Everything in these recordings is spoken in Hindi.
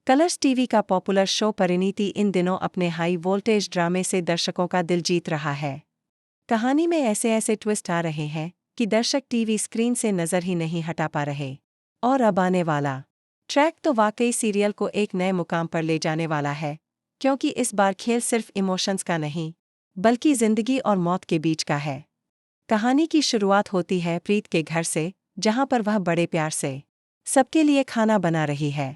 कलर्स टीवी का पॉपुलर शो परिणीति इन दिनों अपने हाई वोल्टेज ड्रामे से दर्शकों का दिल जीत रहा है। कहानी में ऐसे ऐसे ट्विस्ट आ रहे हैं कि दर्शक टीवी स्क्रीन से नजर ही नहीं हटा पा रहे। और अब आने वाला ट्रैक तो वाकई सीरियल को एक नए मुकाम पर ले जाने वाला है, क्योंकि इस बार खेल सिर्फ इमोशंस का नहीं, बल्कि जिंदगी और मौत के बीच का है। कहानी की शुरुआत होती है प्रीत के घर से, जहां पर वह बड़े प्यार से सबके लिए खाना बना रही है।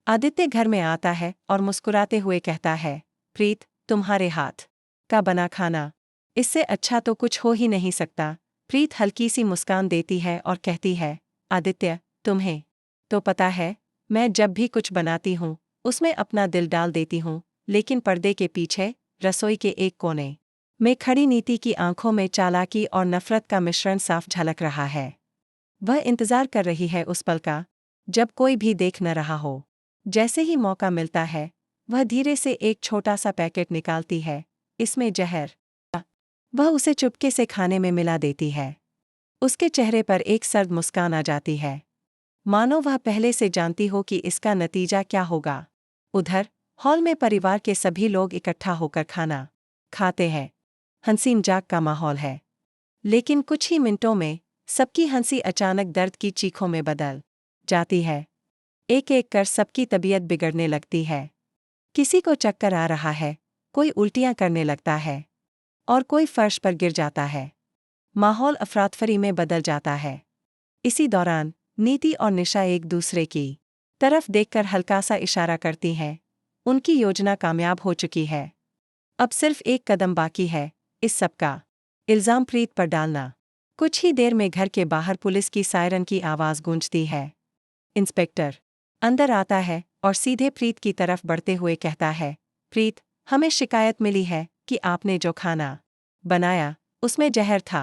आदित्य घर में आता है और मुस्कुराते हुए कहता है, प्रीत, तुम्हारे हाथ का बना खाना, इससे अच्छा तो कुछ हो ही नहीं सकता। प्रीत हल्की सी मुस्कान देती है और कहती है, आदित्य, तुम्हें तो पता है, मैं जब भी कुछ बनाती हूँ उसमें अपना दिल डाल देती हूँ, लेकिन पर्दे के पीछे रसोई के एक कोने में खड़ी नीति की आंखों में चालाकी और नफरत का मिश्रण साफ झलक रहा है। वह इंतजार कर रही है उस पल का, जब कोई भी देख न रहा हो। जैसे ही मौका मिलता है, वह धीरे से एक छोटा सा पैकेट निकालती है, इसमें जहर। वह उसे चुपके से खाने में मिला देती है। उसके चेहरे पर एक सर्द मुस्कान आ जाती है, मानो वह पहले से जानती हो कि इसका नतीजा क्या होगा। उधर हॉल में परिवार के सभी लोग इकट्ठा होकर खाना खाते हैं। हंसी मजाक का माहौल है, लेकिन कुछ ही मिनटों में सबकी हंसी अचानक दर्द की चीखों में बदल जाती है। एक एक कर सबकी तबीयत बिगड़ने लगती है। किसी को चक्कर आ रहा है, कोई उल्टियां करने लगता है और कोई फर्श पर गिर जाता है। माहौल अफरातफरी में बदल जाता है। इसी दौरान नीति और निशा एक दूसरे की तरफ देखकर हल्का सा इशारा करती हैं। उनकी योजना कामयाब हो चुकी है। अब सिर्फ एक कदम बाकी है, इस सब का इल्जाम प्रीत पर डालना। कुछ ही देर में घर के बाहर पुलिस की सायरन की आवाज गूंजती है। इंस्पेक्टर अंदर आता है और सीधे प्रीत की तरफ बढ़ते हुए कहता है, प्रीत, हमें शिकायत मिली है कि आपने जो खाना बनाया उसमें जहर था।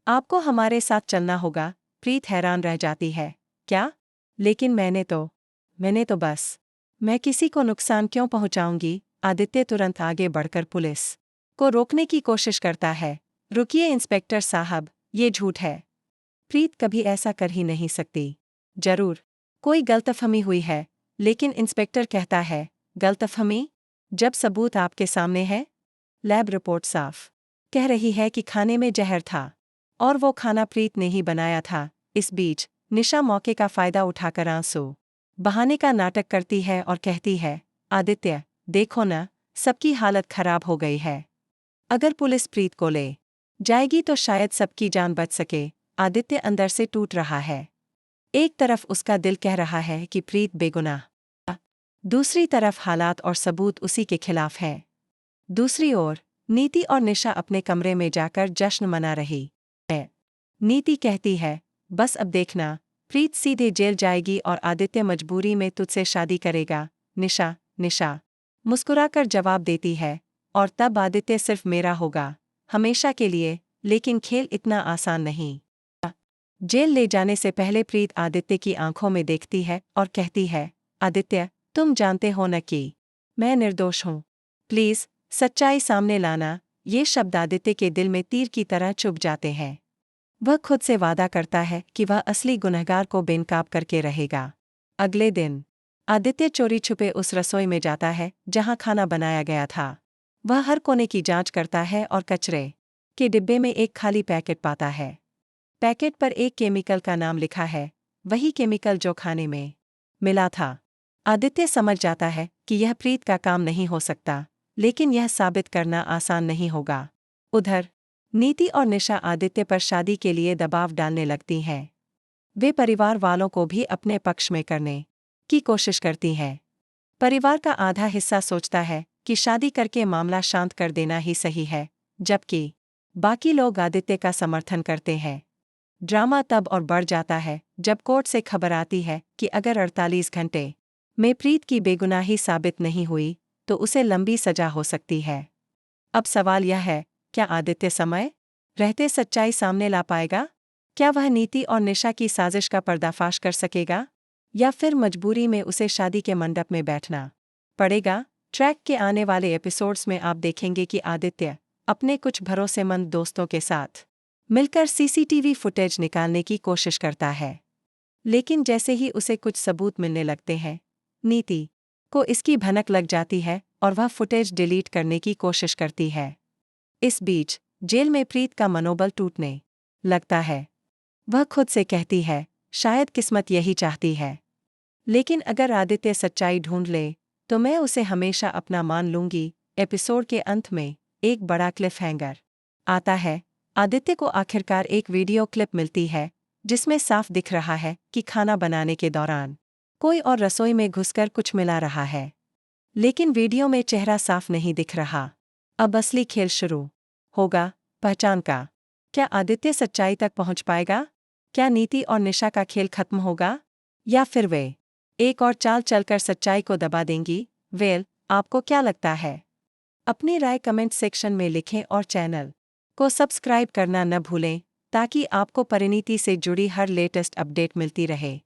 आपको हमारे साथ चलना होगा। प्रीत हैरान रह जाती है, क्या? लेकिन मैंने तो बस, मैं किसी को नुकसान क्यों पहुंचाऊंगी? आदित्य तुरंत आगे बढ़कर पुलिस को रोकने की कोशिश करता है। रुकिए इंस्पेक्टर साहब, ये झूठ है। प्रीत कभी ऐसा कर ही नहीं सकती। जरूर कोई गलतफहमी हुई है। लेकिन इंस्पेक्टर कहता है, गलतफहमी? जब सबूत आपके सामने है। लैब रिपोर्ट साफ कह रही है कि खाने में जहर था, और वो खाना प्रीत ने ही बनाया था। इस बीच निशा मौके का फायदा उठाकर आंसू बहाने का नाटक करती है और कहती है, आदित्य, देखो न, सबकी हालत खराब हो गई है। अगर पुलिस प्रीत को ले जाएगी तो शायद सबकी जान बच सके। आदित्य अंदर से टूट रहा है। एक तरफ उसका दिल कह रहा है कि प्रीत बेगुनाह, दूसरी तरफ हालात और सबूत उसी के खिलाफ हैं। दूसरी ओर नीति और निशा अपने कमरे में जाकर जश्न मना रही है। नीति कहती है, बस अब देखना, प्रीत सीधे जेल जाएगी और आदित्य मजबूरी में तुझसे शादी करेगा। निशा मुस्कुराकर जवाब देती है, और तब आदित्य सिर्फ मेरा होगा, हमेशा के लिए। लेकिन खेल इतना आसान नहीं। जेल ले जाने से पहले प्रीत आदित्य की आंखों में देखती है और कहती है, आदित्य, तुम जानते हो न कि मैं निर्दोष हूँ। प्लीज सच्चाई सामने लाना। ये शब्द आदित्य के दिल में तीर की तरह चुभ जाते हैं। वह खुद से वादा करता है कि वह असली गुनहगार को बेनकाब करके रहेगा। अगले दिन आदित्य चोरी छुपे उस रसोई में जाता है जहां खाना बनाया गया था। वह हर कोने की जांच करता है और कचरे के डिब्बे में एक खाली पैकेट पाता है। पैकेट पर एक केमिकल का नाम लिखा है, वही केमिकल जो खाने में मिला था। आदित्य समझ जाता है कि यह प्रीत का काम नहीं हो सकता, लेकिन यह साबित करना आसान नहीं होगा। उधर नीति और निशा आदित्य पर शादी के लिए दबाव डालने लगती हैं। वे परिवार वालों को भी अपने पक्ष में करने की कोशिश करती हैं। परिवार का आधा हिस्सा सोचता है कि शादी करके मामला शांत कर देना ही सही है, जबकि बाकी लोग आदित्य का समर्थन करते हैं। ड्रामा तब और बढ़ जाता है जब कोर्ट से खबर आती है कि अगर 48 घंटे में प्रीत की बेगुनाही साबित नहीं हुई तो उसे लंबी सजा हो सकती है। अब सवाल यह है, क्या आदित्य समय रहते सच्चाई सामने ला पाएगा? क्या वह नीति और निशा की साजिश का पर्दाफाश कर सकेगा, या फिर मजबूरी में उसे शादी के मंडप में बैठना पड़ेगा? ट्रैक के आने वाले एपिसोड्स में आप देखेंगे कि आदित्य अपने कुछ भरोसेमंद दोस्तों के साथ मिलकर सीसीटीवी फुटेज निकालने की कोशिश करता है, लेकिन जैसे ही उसे कुछ सबूत मिलने लगते हैं, नीति को इसकी भनक लग जाती है और वह फुटेज डिलीट करने की कोशिश करती है। इस बीच जेल में प्रीत का मनोबल टूटने लगता है। वह खुद से कहती है, शायद किस्मत यही चाहती है। लेकिन अगर आदित्य सच्चाई ढूंढ ले तो मैं उसे हमेशा अपना मान लूंगी। एपिसोड के अंत में एक बड़ा क्लिफ हैंगर आता है। आदित्य को आखिरकार एक वीडियो क्लिप मिलती है जिसमें साफ दिख रहा है कि खाना बनाने के दौरान कोई और रसोई में घुसकर कुछ मिला रहा है। लेकिन वीडियो में चेहरा साफ नहीं दिख रहा। अब असली खेल शुरू होगा, पहचान का। क्या आदित्य सच्चाई तक पहुंच पाएगा? क्या नीति और निशा का खेल खत्म होगा? या फिर वे एक और चाल चलकर सच्चाई को दबा देंगी? आपको क्या लगता है? अपनी राय कमेंट सेक्शन में लिखें और चैनल को सब्सक्राइब करना न भूलें ताकि आपको परिणीति से जुड़ी हर लेटेस्ट अपडेट मिलती रहे।